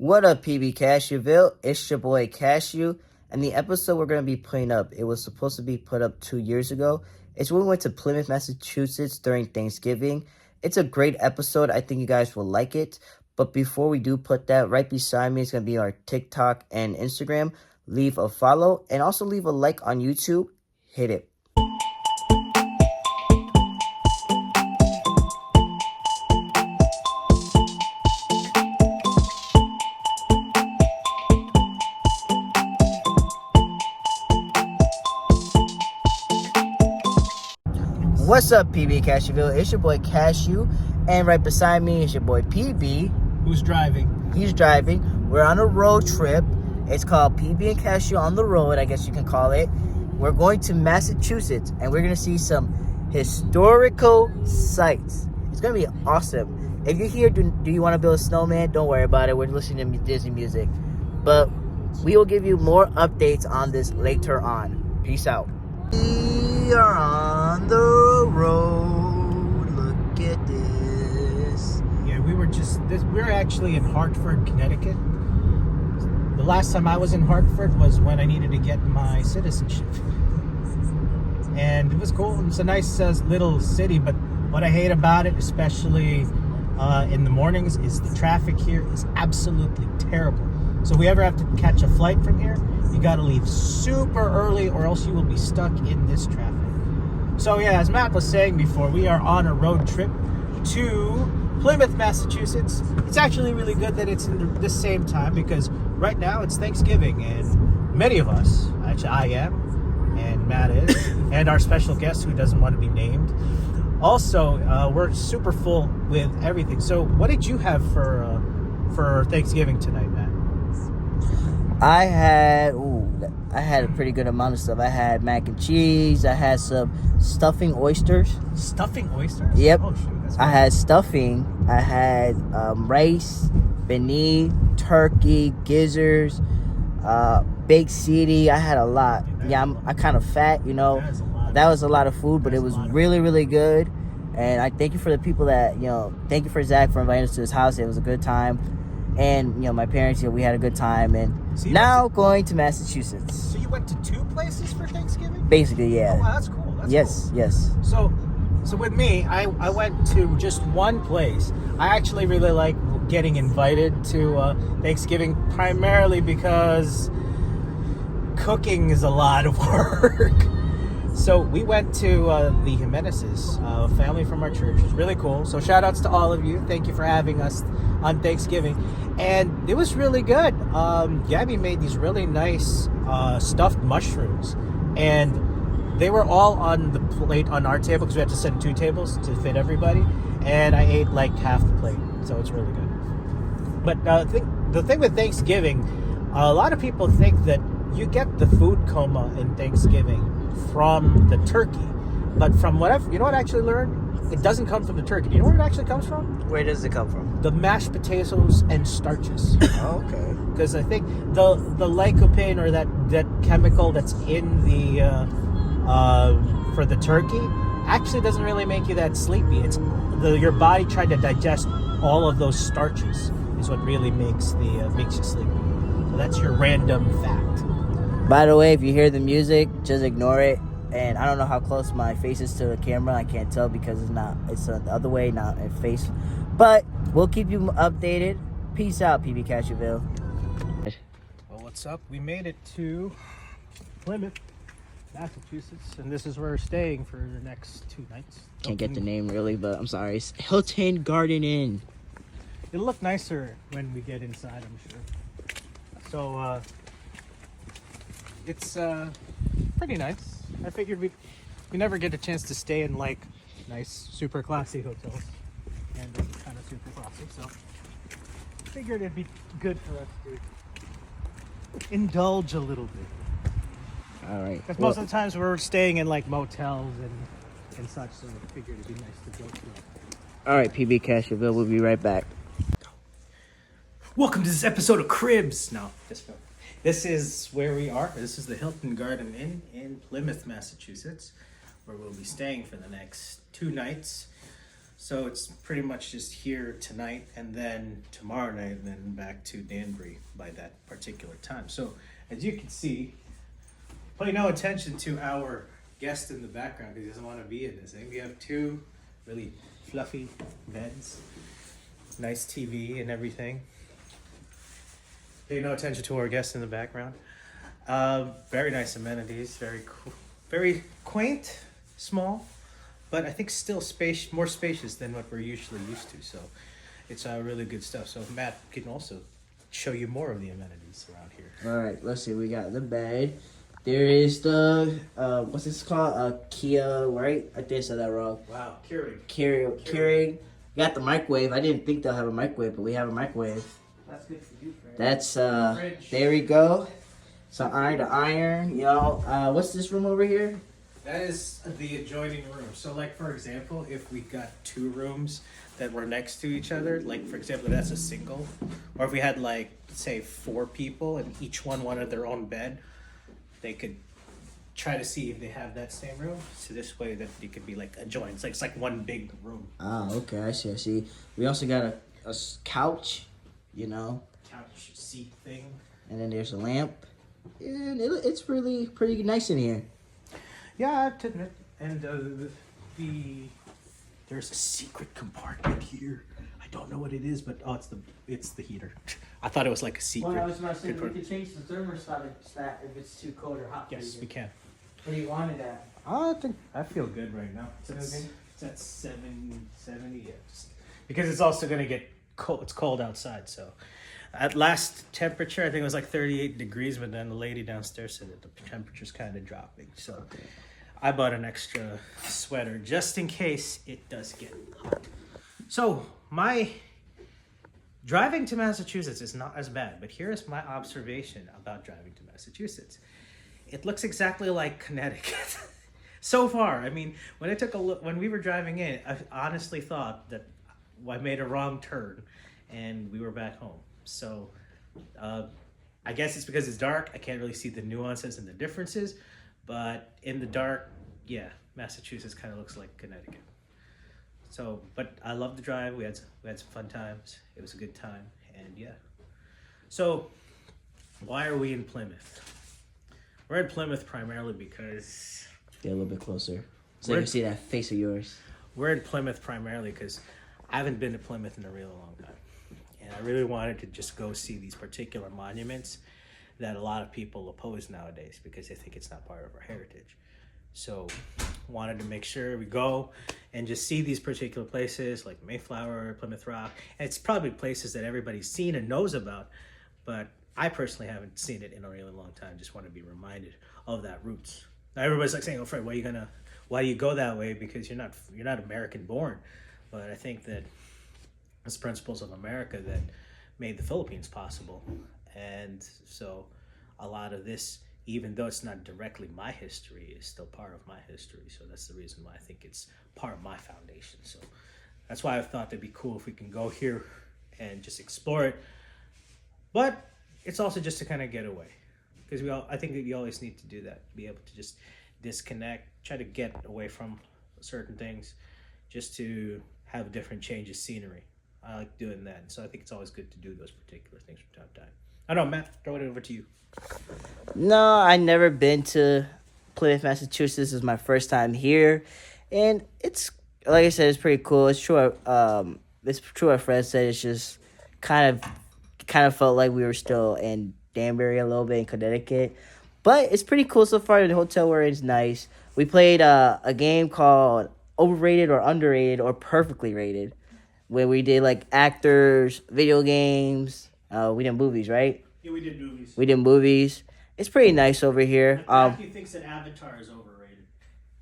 What up, PB Cashewville? It's your boy Cashew, and the episode we're going to be putting up, it was supposed to be put up 2 years ago. It's when we went to Plymouth, Massachusetts during Thanksgiving. It's a great episode. I think you guys will like it. But before we do put that, right beside me is going to be our TikTok and Instagram. Leave a follow and also leave a like on YouTube. Hit it. What's up, PB Cashewville? It's your boy Cashew, and right beside me is your boy PB. Who's driving? He's driving. We're on a road trip. It's called PB and Cashew on the road, I guess you can call it. We're going to Massachusetts, and we're going to see some historical sites. It's going to be awesome. If you're here, do you want to build a snowman? Don't worry about it. We're listening to Disney music. But we will give you more updates on this later on. Peace out. We are on the road. Look at this. Yeah, we're actually in Hartford, Connecticut. The last time I was in Hartford was when I needed to get my citizenship. And it was cool. It's a nice little city, but what I hate about it, especially in the mornings, is the traffic here is absolutely terrible. So if we ever have to catch a flight from here, you got to leave super early or else you will be stuck in this traffic. So yeah, as Matt was saying before, we are on a road trip to Plymouth, Massachusetts. It's actually really good that it's in the same time because right now it's Thanksgiving and many of us, actually I am, and Matt is, and our special guest who doesn't want to be named. Also, we're super full with everything. So what did you have for Thanksgiving tonight, Matt? I had a pretty good amount of stuff. I had mac and cheese. I had some stuffing oysters. Stuffing oysters? Yep. Oh, shoot, that's I had stuffing. I had rice, beignet, turkey, gizzards, baked ziti. I had a lot. Yeah, I'm kind of fat, you know. That was a lot of food, but it was really, really good. And I thank you for the people that, thank you for Zach for inviting us to his house. It was a good time. And, my parents, we had a good time. And now going to Massachusetts. So you went to 2 places for Thanksgiving? Basically, yeah. Oh, wow, that's cool. Yes. So with me, I went to just one place. I actually really like getting invited to Thanksgiving primarily because cooking is a lot of work. So we went to the Jimenez's, family from our church. It was really cool. So shout outs to all of you. Thank you for having us on Thanksgiving. And it was really good. Gabby made these really nice stuffed mushrooms. And they were all on the plate on our table because we had to set 2 tables to fit everybody. And I ate like half the plate. So it's really good. But the thing with Thanksgiving, a lot of people think that you get the food coma in Thanksgiving from the turkey, but from what I actually learned, it doesn't come from the turkey. Do you know where it actually comes from? Where does it come from? The mashed potatoes and starches. Oh, okay. Because I think the lycopene or that chemical that's in the for the turkey actually doesn't really make you that sleepy. It's your body trying to digest all of those starches is what really makes you sleepy. So that's your random fact. By the way, if you hear the music, just ignore it. And I don't know how close my face is to the camera. I can't tell because it's the other way, not in face. But we'll keep you updated. Peace out, PB Cashewville. Well, what's up? We made it to Plymouth, Massachusetts, and this is where we're staying for the next 2 nights. Can't get the name really, but I'm sorry. It's Hilton Garden Inn. It'll look nicer when we get inside, I'm sure. So, it's pretty nice. I figured we never get a chance to stay in like nice, super classy hotels, and this is kind of super classy. So, figured it'd be good for us to indulge a little bit. All right. Because most of the times we're staying in like motels and such, so I figured it'd be nice to go to. All right, PB Cashewville. We'll be right back. Welcome to this episode of Cribs. No, just film. This is where we are. This is the Hilton Garden Inn in Plymouth, Massachusetts, where we'll be staying for the next 2 nights. So it's pretty much just here tonight and then tomorrow night and then back to Danbury by that particular time. So as you can see, pay no attention to our guest in the background because he doesn't want to be in this thing. We have two really fluffy beds, nice TV and everything. Pay no attention to our guest in the background. Very nice amenities, very cool, very quaint, small, but I think still more spacious than what we're usually used to. So it's really good stuff. So Matt can also show you more of the amenities around here. All right, let's see. We got the bed. There is the what's this called? Kia, right? I think I said that wrong. Wow, Keurig. Keurig. We got the microwave. I didn't think they'll have a microwave, but we have a microwave. That's good for you, Fred. That's Fridge. there we go. So iron, you know. What's this room over here? That is the adjoining room. So like for example, if we got two rooms that were next to each other, like for example, that's a single, or if we had like say 4 people and each one wanted their own bed, they could try to see if they have that same room. So this way that it could be like adjoined. It's like one big room. Ah, okay, I see. We also got a couch, you know. Couch seat thing. And then there's a lamp. And it's really pretty nice in here. Yeah, I have to admit. And there's a secret compartment here. I don't know what it is, but it's the heater. I thought it was like a secret. Well, I was about to say, we could change the thermostat if it's too cold or hot. Yes, we can. What do you want it at? I feel good right now. It's at 770. Yeah, because it's also gonna get cold. It's cold outside, so. At last temperature, I think it was like 38 degrees, but then the lady downstairs said that the temperature's kind of dropping. So I bought an extra sweater just in case it does get hot. So my driving to Massachusetts is not as bad, but here's my observation about driving to Massachusetts. It looks exactly like Connecticut. So far, I mean, when I took a look, when we were driving in, I honestly thought that I made a wrong turn and we were back home. So I guess it's because it's dark. I can't really see the nuances and the differences, but in the dark, yeah, Massachusetts kind of looks like Connecticut. So, but I love the drive. We had some fun times. It was a good time, and yeah. So, why are we in Plymouth? We're in Plymouth primarily because Get a little bit closer so you can see that face of yours. We're in Plymouth primarily because I haven't been to Plymouth in a really long time. And I really wanted to just go see these particular monuments that a lot of people oppose nowadays because they think it's not part of our heritage. So wanted to make sure we go and just see these particular places like Mayflower, Plymouth Rock. And it's probably places that everybody's seen and knows about, but I personally haven't seen it in a really long time. Just want to be reminded of that roots. Now everybody's like saying, "Oh, Fred, why do you go that way? Because you're not American born." But I think that it's the principles of America that made the Philippines possible. And so a lot of this, even though it's not directly my history, is still part of my history. So that's the reason why I think it's part of my foundation. So that's why I thought it'd be cool if we can go here and just explore it. But it's also just to kind of get away. Because I think that you always need to do that. Be able to just disconnect, try to get away from certain things, just to have a different change of scenery. I like doing that. So I think it's always good to do those particular things from time to time. I don't know, Matt, throw it over to you. No, I never been to Plymouth, Massachusetts. This is my first time here. And it's, like I said, it's pretty cool. It's true. It's true what Fred said. It's just kind of felt like we were still in Danbury a little bit in Connecticut. But it's pretty cool so far. The hotel we're in is nice. We played a game called Overrated or Underrated or Perfectly Rated, where we did like actors, video games. We did movies, right? Yeah, we did movies. We did movies. It's pretty nice over here. Matthew thinks that Avatar is overrated.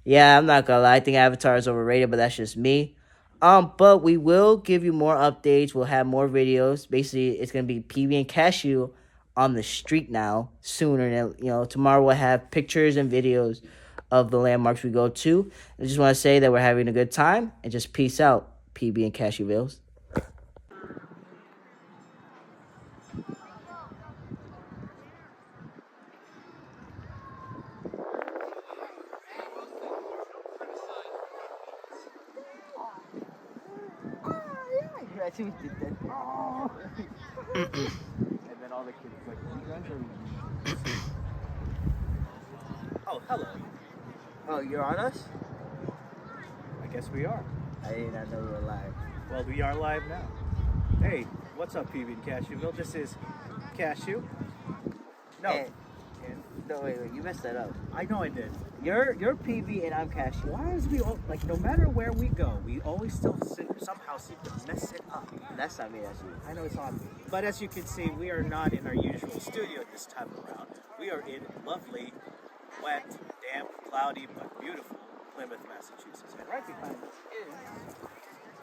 Yeah, I'm not gonna lie. I think Avatar is overrated, but that's just me. But we will give you more updates. We'll have more videos. Basically, it's gonna be PB and Cashew on the street now. Sooner than tomorrow we'll have pictures and videos of the landmarks we go to. I just want to say that we're having a good time and just peace out, PB and Cashewvilles. I see what you did. Oh. And then all the kids like, you guys are... Oh, hello. Oh, you're on us? I guess we are. I did not know we were live. Well, we are live now. Hey, what's up, PB Cashew? This is Cashew. No. No, wait, you messed that up. I know I did. You're PB and I'm Cashew. Why is we all, like, no matter where we go, we always still somehow seem to mess it up. That's not me, that's you. I know it's on me. But as you can see, we are not in our usual studio this time around. We are in lovely, wet, damp, cloudy, but beautiful Plymouth, Massachusetts. And right behind us is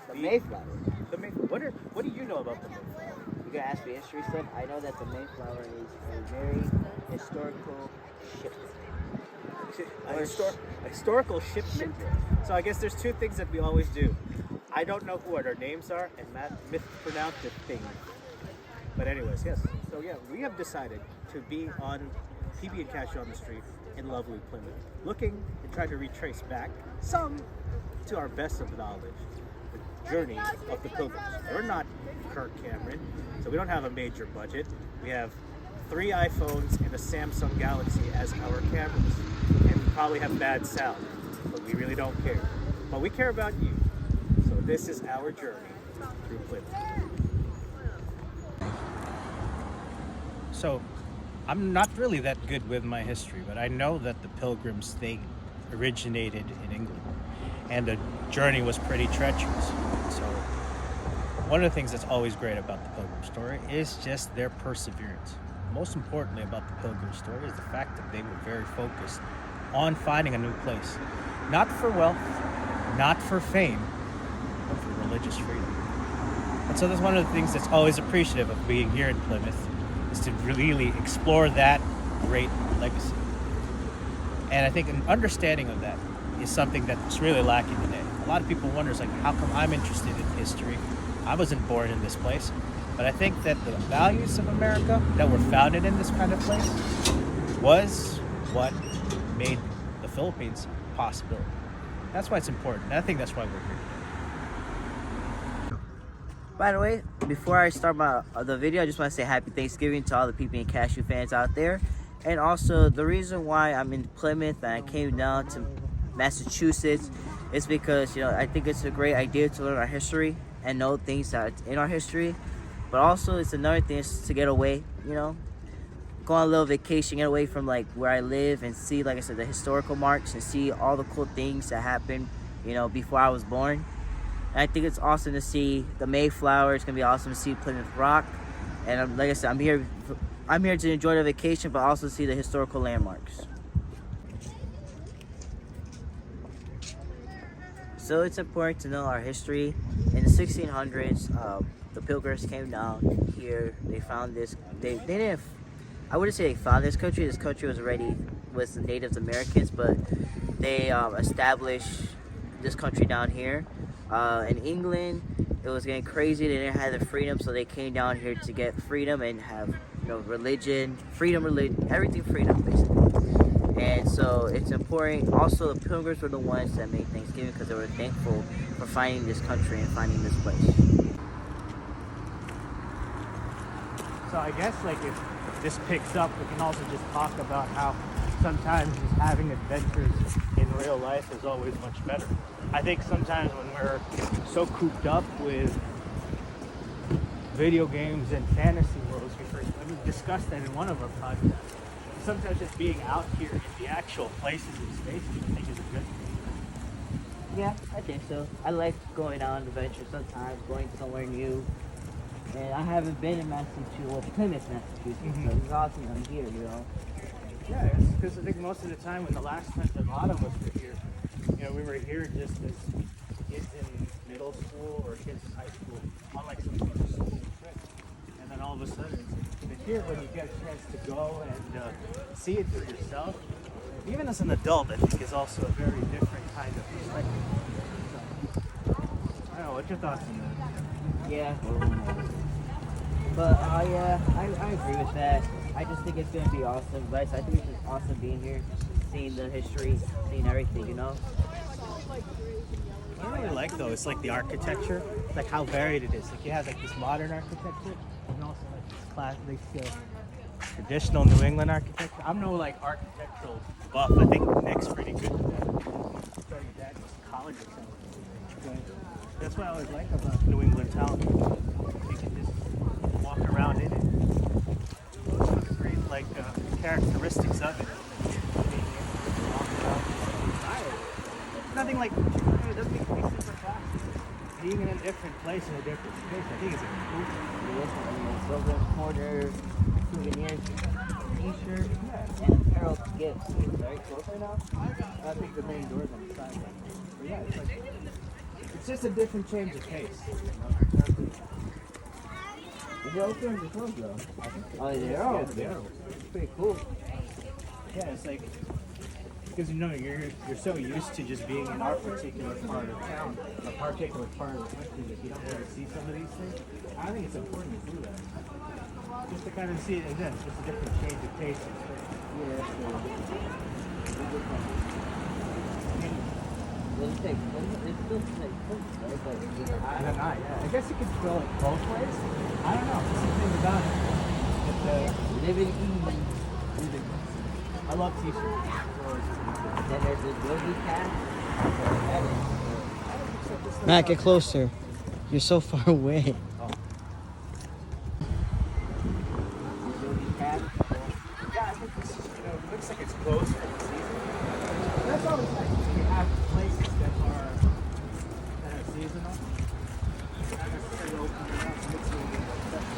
The Mayflower. the Mayflower. What do you know about the Mayflower? You gonna ask me history stuff? I know that the Mayflower is a very historical ship. A historical shipment? So I guess there's two things that we always do. I don't know what our names are, and Matt mispronounced the thing. But anyways, yes. So yeah, we have decided to be on PB and Cashew on the street in lovely Plymouth, looking and trying to retrace back some, to our best of knowledge, the journey of the pilgrims. We're not Kirk Cameron, so we don't have a major budget. We have 3 iPhones and a Samsung Galaxy as our cameras, and we probably have bad sound, but we really don't care. But we care about you, so this is our journey through Plymouth. So, I'm not really that good with my history, but I know that the Pilgrims, they originated in England, and the journey was pretty treacherous. So, one of the things that's always great about the Pilgrim story is just their perseverance. Most importantly about the Pilgrim story is the fact that they were very focused on finding a new place. Not for wealth, not for fame, but for religious freedom. And so that's one of the things that's always appreciative of being here in Plymouth, is to really explore that great legacy. And I think an understanding of that is something that's really lacking today. A lot of people wonder, like, how come I'm interested in history? I wasn't born in this place. But I think that the values of America that were founded in this kind of place was what made the Philippines a possibility. That's why it's important. And I think that's why we're here today. By the way, before I start the video, I just want to say happy Thanksgiving to all the PB and Cashew fans out there. And also, the reason why I'm in Plymouth and I came down to Massachusetts is because, I think it's a great idea to learn our history and know things that's in our history. But also, it's another thing is to get away, go on a little vacation, get away from like where I live and see, like I said, the historical marks and see all the cool things that happened, before I was born. And I think it's awesome to see the Mayflower. It's gonna be awesome to see Plymouth Rock. And like I said, I'm here to enjoy the vacation, but also see the historical landmarks. So it's important to know our history. In the 1600s, the Pilgrims came down here. They found this. They didn't. I wouldn't say they found this country. This country was already with the Native Americans, but they established this country down here. In England, it was getting crazy. They didn't have the freedom, so they came down here to get freedom and have religion, freedom, everything freedom, basically. And so it's important. Also, the Pilgrims were the ones that made Thanksgiving because they were thankful for finding this country and finding this place. So I guess, like, if this picks up, we can also just talk about how sometimes just having adventures in real life is always much better. I think sometimes when we're so cooped up with video games and fantasy worlds, we discussed that in one of our podcasts. Sometimes just being out here in the actual places and spaces, I think, is a good thing. Yeah, I think so. I like going on adventures sometimes, going somewhere new. And I haven't been in Massachusetts, Plymouth, Massachusetts, so it's awesome I'm here, Yeah, because I think most of the time when the last time that Autumn was here, we were here just as kids in middle school or kids in high school on like some sort of school trip. And then all of a sudden, but here when you get a chance to go and see it for yourself, even as an adult, I think is also a very different kind of perspective. So, I don't know, what's your thoughts on that? Yeah. But yeah, I agree with that. I just think it's gonna be awesome. But I think it's just awesome being here, seeing the history, seeing everything, What I really like though is like the architecture, like how varied it is. Like you have like this modern architecture, and also like this classic, traditional New England architecture. I'm no like architectural buff. I think Nick's pretty good at that. Studied that in college or something. But that's what I always like about New England town. You can just walk around in it. Those are the great like characteristics of it. Nothing like it doesn't make me super fast. Being in a different place in a different space, I think it's a cool thing. Silver corner, souvenirs, t-shirt, and apparel gifts. Very close right now. I think the main door's on the side. But yeah, it's like it's just a different change of pace. Is it open or is it closed though? Oh, They're open. It's pretty cool. Yeah, it's like because you're so used to just being in our particular part of town, a particular part of the country that you don't really see some of these things. I think it's important to do that. Just to kind of see it again, it's just a different change of pace. Yeah, I guess you could go like both ways. I don't know. There's something about it. Living easy. I love t-shirts. Then there's the Yogi cat. Matt, get closer. You're so far away. Oh. Yogi cat. Yeah, I think this is, it looks like it's closed for the season. That's always nice. You have places that are seasonal. Not necessarily open to that. It's a little bit more acceptable.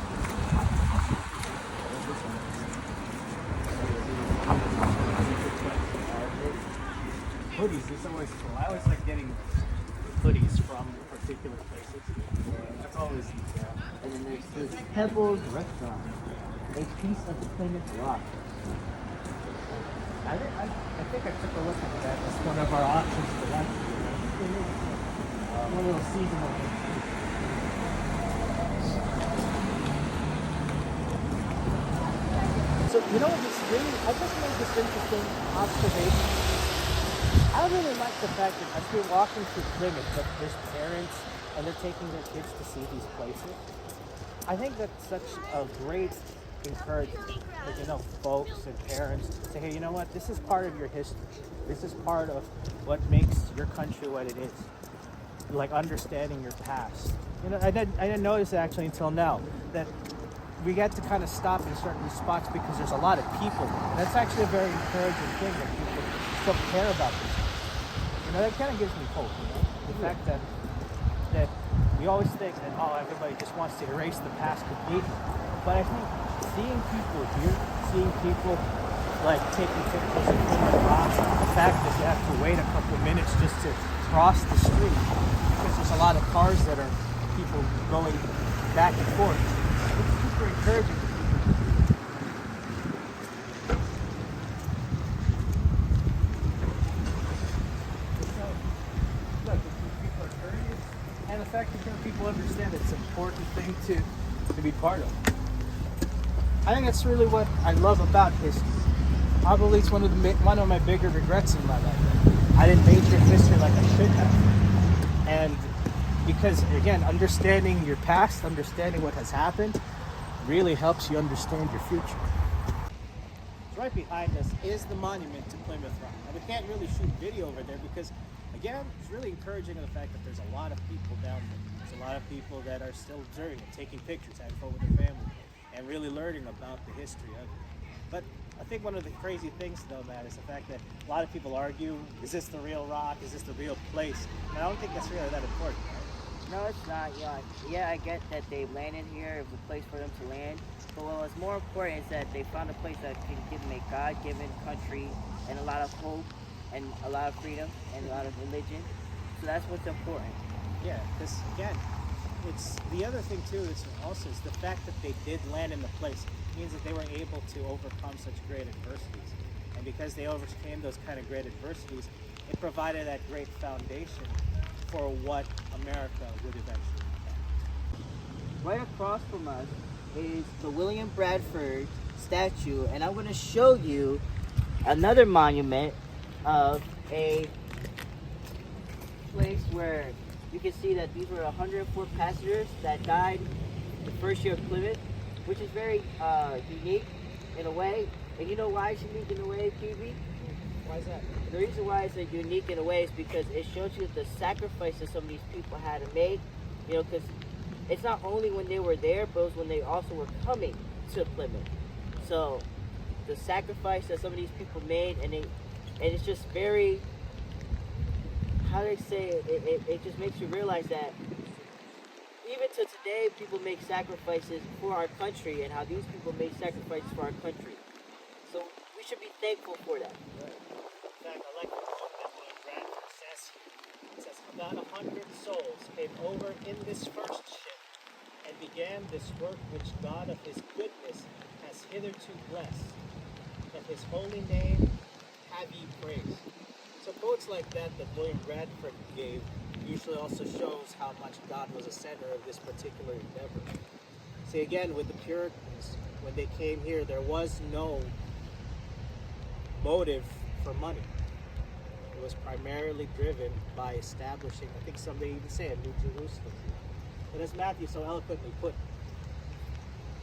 Hoodies is always cool. I always like getting hoodies from particular places. That's always easy. And then there's the Pebbles Restaurant, a piece of Plymouth Rock. I think I took a look at that. That's one of our options for that. One little seasonal thing. So, I just made this interesting observation. I really like the fact that as we're walking through Plymouth, that there's parents and they're taking their kids to see these places. I think that's such a great encouragement. Like, folks and parents say, hey, you know what? This is part of your history. This is part of what makes your country what it is. Like understanding your past. I didn't notice it actually until now that we get to kind of stop in certain spots because there's a lot of people. And that's actually a very encouraging thing that people still care about this. That kind of gives me hope. The fact that we always think that everybody just wants to erase the past completely. But I think seeing people here, seeing people like taking pictures of Plymouth Rock, the fact that you have to wait a couple of minutes just to cross the street because there's a lot of cars that are people going back and forth. It's super encouraging. And the fact that people understand it's an important thing to be part of. I think that's really what I love about history. Probably it's one of my bigger regrets in my life. I didn't major in history like I should have. And because, again, understanding your past, understanding what has happened, really helps you understand your future. Right behind us is the monument to Plymouth Rock. And we can't really shoot video over there because, again, it's really encouraging the fact that there's a lot of people down there. There's a lot of people that are still observing it, taking pictures, having fun with their family, and really learning about the history of it. But I think one of the crazy things, though, Matt, is the fact that a lot of people argue, is this the real rock? Is this the real place? And I don't think that's really that important, right? No, it's not. Yeah, I get that they landed here. It was a place for them to land. But what was more important is that they found a place that can give them a God-given country and a lot of hope and a lot of freedom and a lot of religion. So that's what's important. Yeah, because again, it's the other thing too is also is the fact that they did land in the place means that they were able to overcome such great adversities. And because they overcame those kind of great adversities, it provided that great foundation for what America would eventually become. Right across from us is the William Bradford statue, and I'm going to show you another monument of a place where you can see that these were 104 passengers that died the first year of Plymouth, which is very unique in a way. And you know why it's unique in a way, PB? Why is that? The reason why it's unique in a way is because it shows you the sacrifices some of these people had to make. You know, because it's not only when they were there, but it was when they also were coming to Plymouth. So the sacrifice that some of these people made, and it's just very, how do I say it? It just makes you realize that even to today, people make sacrifices for our country, and how these people made sacrifices for our country. So we should be thankful for that. Right. In fact, I like the quote that William Bradford says here. It says, about 100 souls came over in this first ship and began this work which God of his goodness has hitherto blessed. That his holy name have ye praised. So quotes like that William Bradford gave usually also shows how much God was a center of this particular endeavor. See, again, with the Puritans, when they came here, there was no motive for money. It was primarily driven by establishing, I think somebody even say, a New Jerusalem. But as Matthew so eloquently put,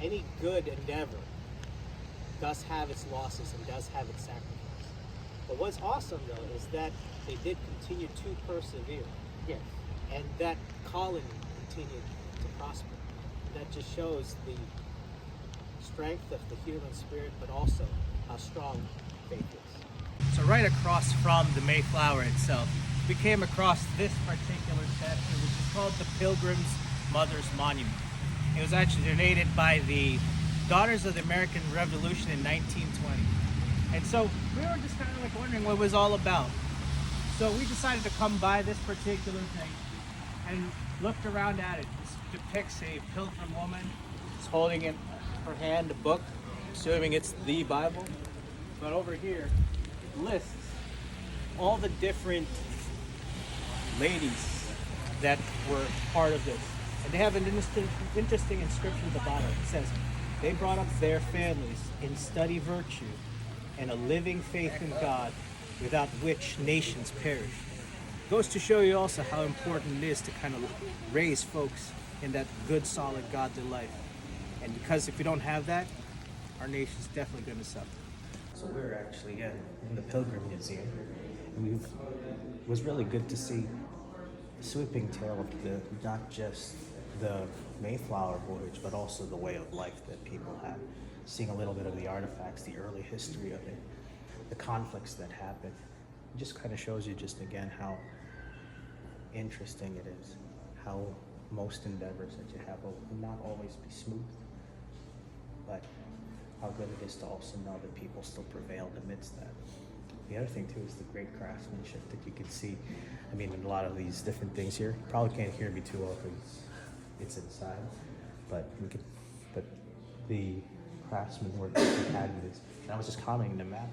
any good endeavor does have its losses and does have its sacrifice. But what's awesome, though, is that they did continue to persevere. Yes. And that colony continued to prosper. That just shows the strength of the human spirit, but also how strong faith is. So right across from the Mayflower itself, we came across this particular statue, which is called the Pilgrim's Mother's Monument. It was actually donated by the Daughters of the American Revolution in 1920. And so we were just kind of like wondering what it was all about. So we decided to come by this particular thing and looked around at it. This depicts a pilgrim woman. She's holding in her hand a book, assuming it's the Bible. But over here, it lists all the different ladies that were part of this. And they have an interesting inscription at the bottom. It says, they brought up their families in study virtue and a living faith in God, without which nations perish. Goes to show you also how important it is to kind of raise folks in that good, solid, godly life. And because if we don't have that, our nation's definitely going to suffer. So we're actually in the Pilgrim Museum. And it was really good to see a sweeping tale of not just the Mayflower voyage, but also the way of life that people had. Seeing a little bit of the artifacts, the early history of it, the conflicts that happened. It just kind of shows you just again how interesting it is, how most endeavors that you have will not always be smooth, but how good it is to also know that people still prevailed amidst that. The other thing too is the great craftsmanship that you can see. I mean, in a lot of these different things here, you probably can't hear me too well because it's inside, but the craftsman work that we had in this. And I was just commenting to Matt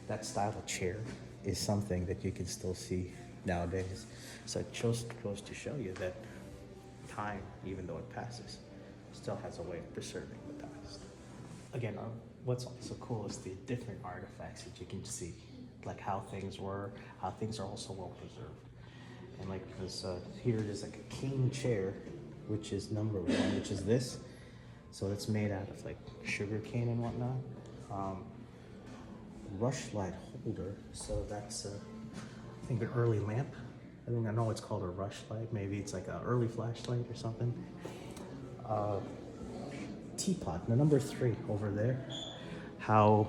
that style of chair is something that you can still see nowadays. So it goes to show you that time, even though it passes, still has a way of preserving the past. Again, what's also cool is the different artifacts that you can see, like how things were, how things are also well preserved. And like this, here it is like a king chair, which is number one, which is this. So it's made out of like sugar cane and whatnot. Rushlight holder, so that's I think an early lamp. I know it's called a rushlight. Maybe it's like an early flashlight or something. Teapot, the number 3 over there. How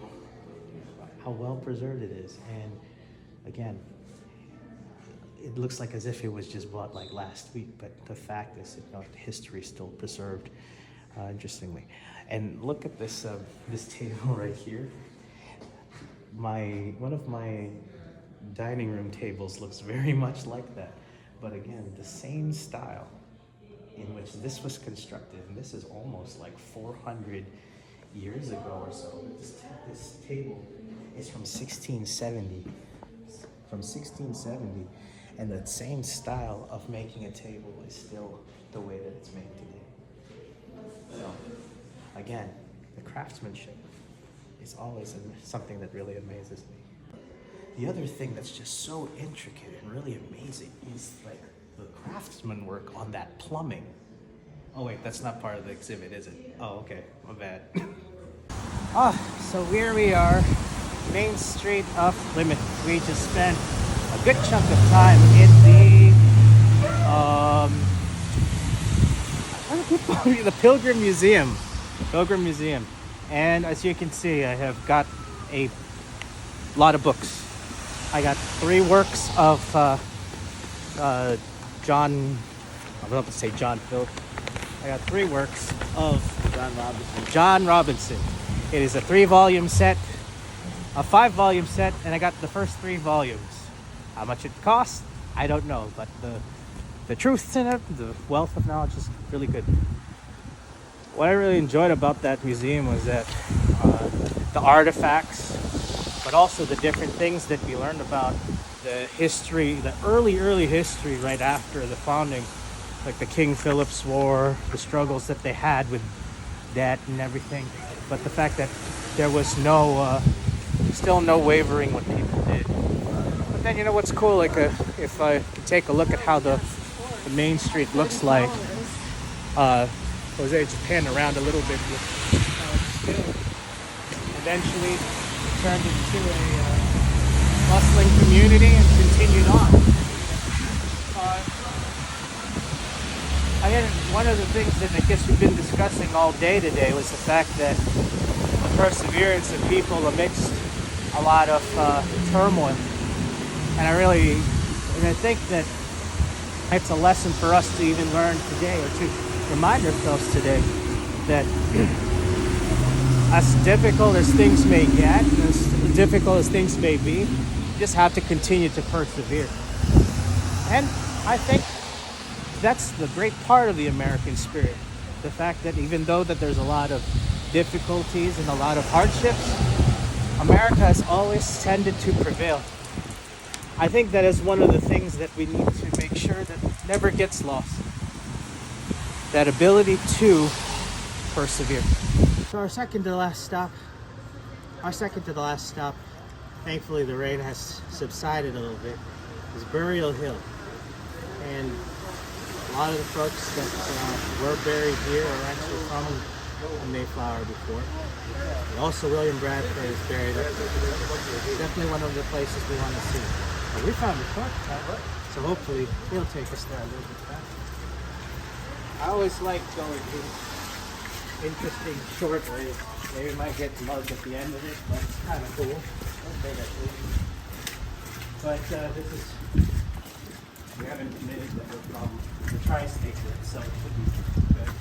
well preserved it is, and again, it looks like as if it was just bought like last week. But the fact is, the history is still preserved. Interestingly, and look at this this table right here. One of my dining room tables looks very much like that, but again, the same style in which this was constructed, and this is almost like 400 years ago or so. This table is from 1670. From 1670, and the same style of making a table is still the way that it's made today. So, again, the craftsmanship is always something that really amazes me. the other thing that's just so intricate and really amazing is like the craftsmanship on that plumbing. Oh wait, that's not part of the exhibit, is it? Oh, okay, my bad. So here we are, Main Street of Plymouth. We just spent a good chunk of time in the Pilgrim Museum. And as you can see, I have got a lot of books. I got 3 works of John. I'm about to say John Phillips. I got 3 works of John Robinson. It is a 3-volume set, a 5-volume set, and I got the first 3 volumes. How much it costs, I don't know, but the truth's in it, the wealth of knowledge is really good. What I really enjoyed about that museum was that the artifacts, but also the different things that we learned about the history, the early history right after the founding, like the King Philip's War, the struggles that they had with debt and everything. But the fact that there was still no wavering what people did. But then, you know what's cool? Like if I could take a look at how the Main Street looks like. Jose just pan around a little bit with still eventually turned into a bustling community and continued on. One of the things that I guess we've been discussing all day today was the fact that the perseverance of people amidst a lot of turmoil. And I think that it's a lesson for us to even learn today, or to remind ourselves today, that as difficult as things may get, as difficult as things may be, you just have to continue to persevere. And I think that's the great part of the American spirit. The fact that even though that there's a lot of difficulties and a lot of hardships, America has always tended to prevail. I think that is one of the things that we need to make sure that never gets lost. That ability to persevere. So our second to the last stop, thankfully the rain has subsided a little bit, is Burial Hill. And a lot of the folks that were buried here are actually from Mayflower before. And also William Bradford is buried up there. It's definitely one of the places we want to see. But we found a shortcut, so hopefully he'll take us there a little bit faster. I always like going to interesting short ways. Maybe might get mugged at the end of it, but it's kind of cool. Okay, that's cool. But we haven't committed that we're from the tri-state yet, so it should be good.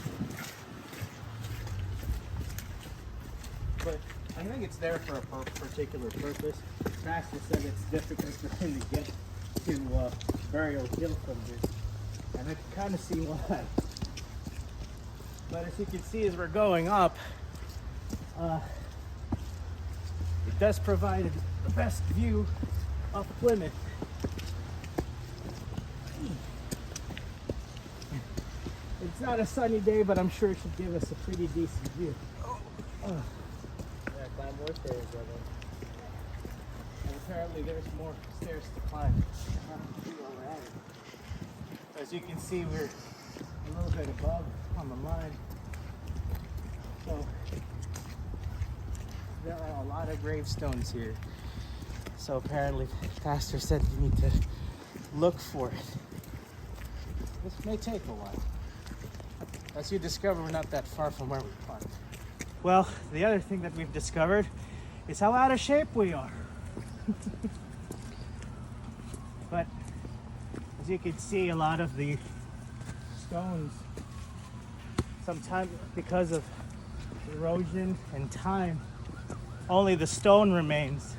But I think it's there for a particular purpose. Pastor said it's difficult for him to get to Burial Hill from here, and I can kind of see why. But as you can see as we're going up, it does provide the best view of Plymouth. It's not a sunny day, but I'm sure it should give us a pretty decent view. Yeah, climb more stairs, brother. And apparently there's more stairs to climb. As you can see, we're a little bit above on the line. So there are a lot of gravestones here. So apparently the pastor said you need to look for it. This may take a while. As you discover, we're not that far from where we parked. Well, the other thing that we've discovered is how out of shape we are. But as you can see, a lot of the stones, sometimes because of erosion and time, only the stone remains.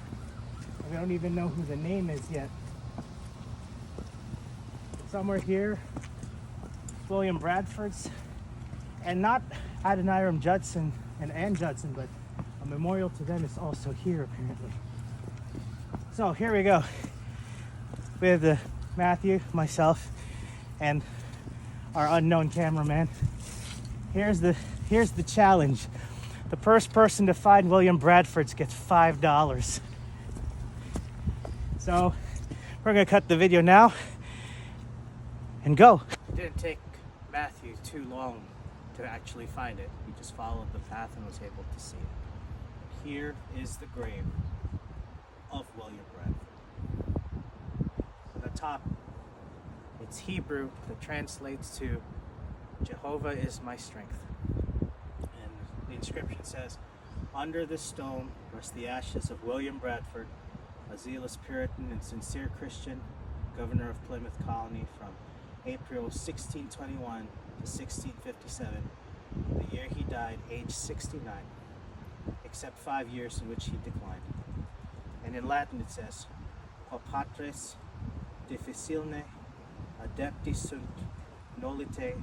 We don't even know who the name is yet. Somewhere here, William Bradford's, and not Adoniram Judson and Ann Judson, but a memorial to them is also here apparently. So here we go with Matthew, myself, and our unknown cameraman. Here's the challenge. The first person to find William Bradford's gets $5. So we're gonna cut the video now and go. It didn't take Matthew too long to actually find it. He just followed the path and was able to see it. Here is the grave of William Bradford. On the top, it's Hebrew that translates to Jehovah is my strength. And the inscription says, under this stone rest the ashes of William Bradford, a zealous Puritan and sincere Christian, governor of Plymouth Colony from April 1621 to 1657, the year he died, aged 69, except 5 years in which he declined. And in Latin it says, Quo patres difficilne adepti sunt nolite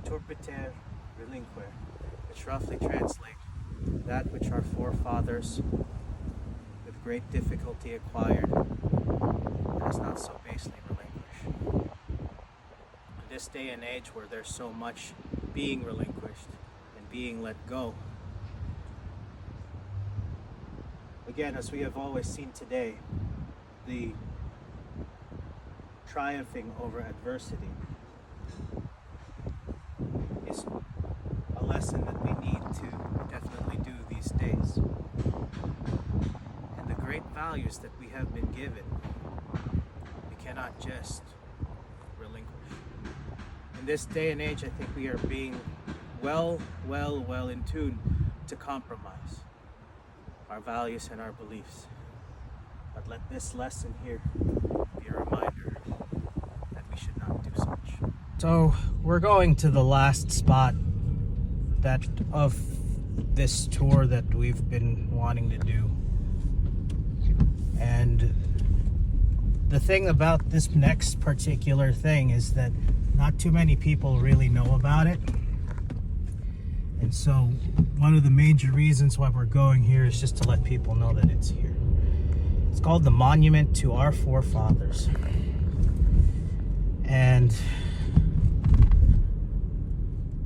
turpiter relinquer, which roughly translate that which our forefathers with great difficulty acquired, let us not so basely relinquish. In this day and age where there's so much being relinquished and being let go, again, as we have always seen today, the triumphing over adversity is a lesson that we need to definitely do these days. And the great values that we have been given, we cannot just relinquish. In this day and age, I think we are being well in tune to compromise our values and our beliefs. But let this lesson here be a reminder that we should not do such. So we're going to the last spot that of this tour that we've been wanting to do. And the thing about this next particular thing is that not too many people really know about it. And so one of the major reasons why we're going here is just to let people know that it's here. It's called the Monument to Our Forefathers. And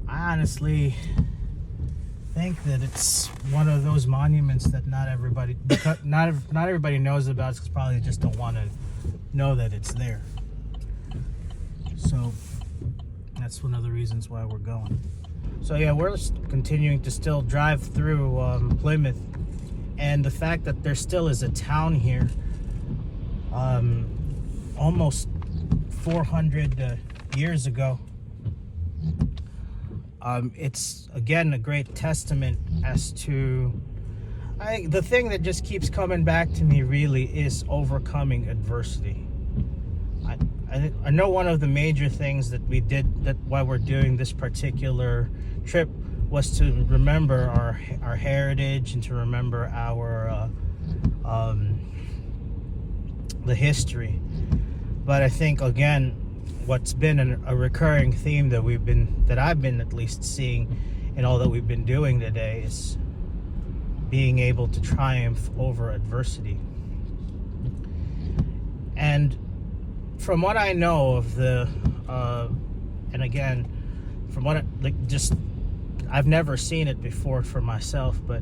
I honestly think that it's one of those monuments that not everybody knows about, because probably just don't want to know that it's there. So that's one of the reasons why we're going. So yeah, we're continuing to still drive through Plymouth, and the fact that there still is a town here, almost 400 years ago, it's again a great testament as to, the thing that just keeps coming back to me really is overcoming adversity. I know one of the major things that we did, that why we're doing this particular trip, was to remember our heritage and to remember our the history. But I think again, what's been a recurring theme that I've been at least seeing in all that we've been doing today is being able to triumph over adversity. And from what I know of the, and again, from what I've never seen it before for myself, but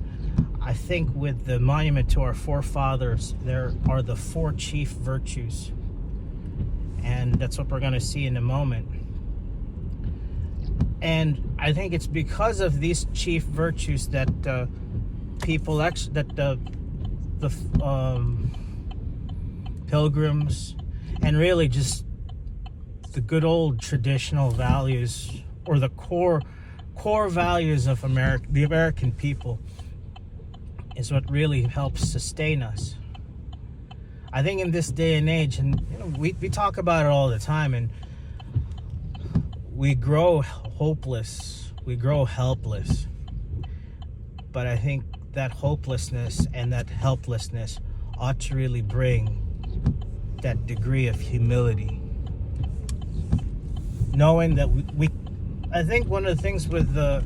I think with the monument to our forefathers, there are the 4 chief virtues, and that's what we're going to see in a moment. And I think it's because of these chief virtues that people actually, that the pilgrims, and really just the good old traditional values, or the core values of the American people, is what really helps sustain us. I think in this day and age, and we talk about it all the time, and we grow hopeless, we grow helpless. But I think that hopelessness and that helplessness ought to really bring that degree of humility, knowing that I think one of the things with the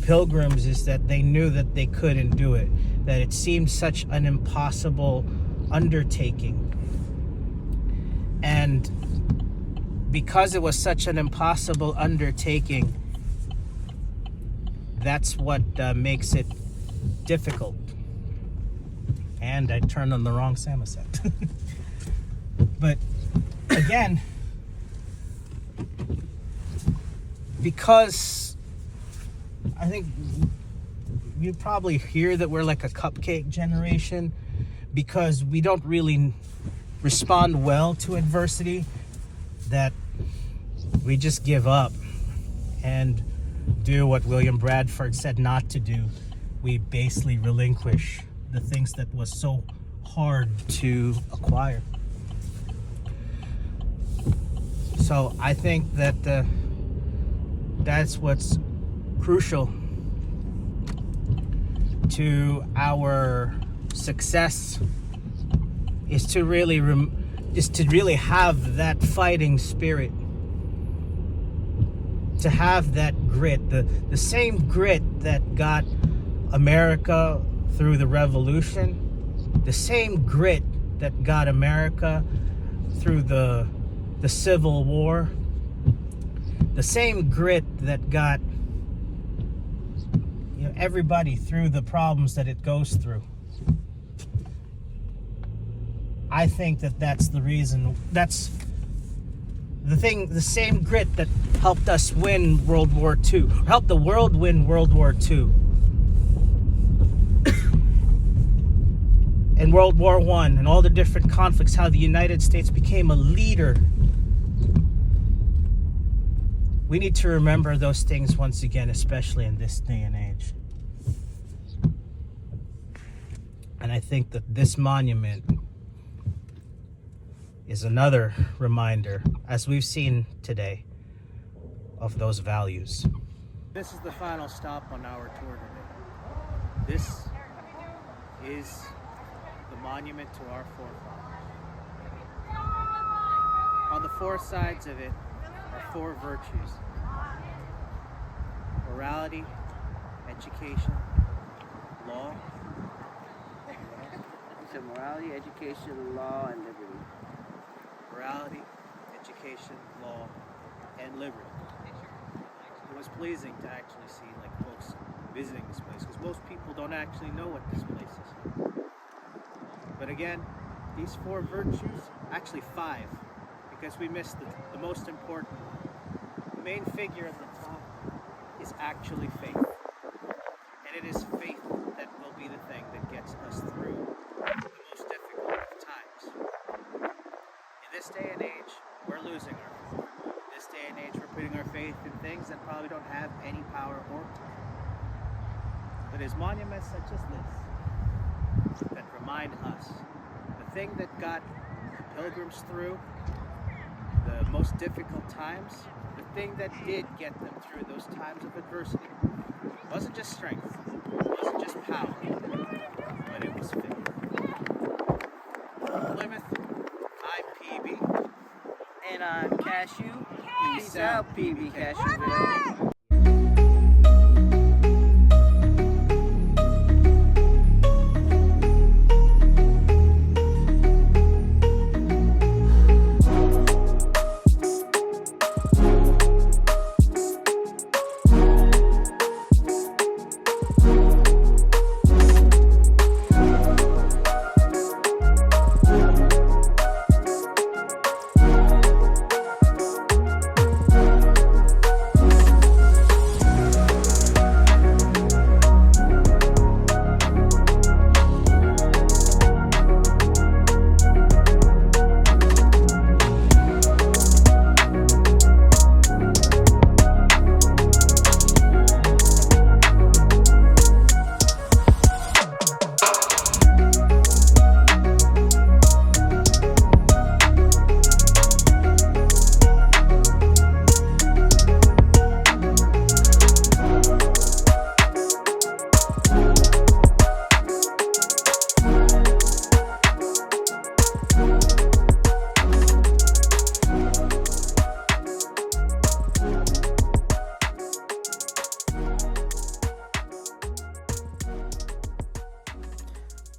pilgrims is that they knew that they couldn't do it, that it seemed such an impossible undertaking, and because it was such an impossible undertaking, that's what makes it difficult. And I turned on the wrong Samoset. But again, because I think you probably hear that we're like a cupcake generation because we don't really respond well to adversity, that we just give up and do what William Bradford said not to do. We basically relinquish the things that was so hard to acquire. So I think that that's what's crucial to our success, is to really have that fighting spirit, to have that grit, the same grit that got America through the Revolution, the same grit that got America through the Civil War, the same grit that got everybody through the problems that it goes through. I think that that's the reason, that's the same grit that helped us win World War II, helped the world win World War II. And World War I and all the different conflicts, how the United States became a leader. We need to remember those things once again, especially in this day and age. And I think that this monument is another reminder, as we've seen today, of those values. This is the final stop on our tour today. This is the monument to our forefathers. On the four sides of it are four virtues: morality, education, law. So morality, education, law, and liberty. Morality, education, law, and liberty. It was pleasing to actually see folks visiting this place, because most people don't actually know what this place is. But again, these four virtues, actually five, because we missed the most important. The main figure at the top is actually faith. And it is faith that will be the thing that gets us through the most difficult of times. In this day and age, we're losing our faith. In this day and age, we're putting our faith in things that probably don't have any power or time. But it's monuments such as this that remind us the thing that got pilgrims through the most difficult times, the thing that did get them through those times of adversity, wasn't just strength, it wasn't just power, but it was faith. From Plymouth, I'm PB. And I'm Cashew. Peace out, PB Cashew.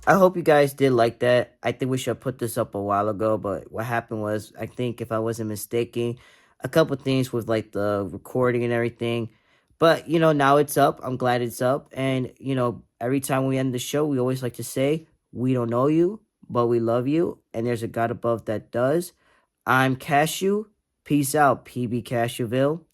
I hope you guys did like that. I think we should have put this up a while ago, but what happened was, I think if I wasn't mistaken, a couple things with the recording and everything. But, now it's up. I'm glad it's up. And, every time we end the show, we always like to say, We don't know you, but we love you, and there's a God above that does. I'm Cashew. Peace out, PB Cashewville.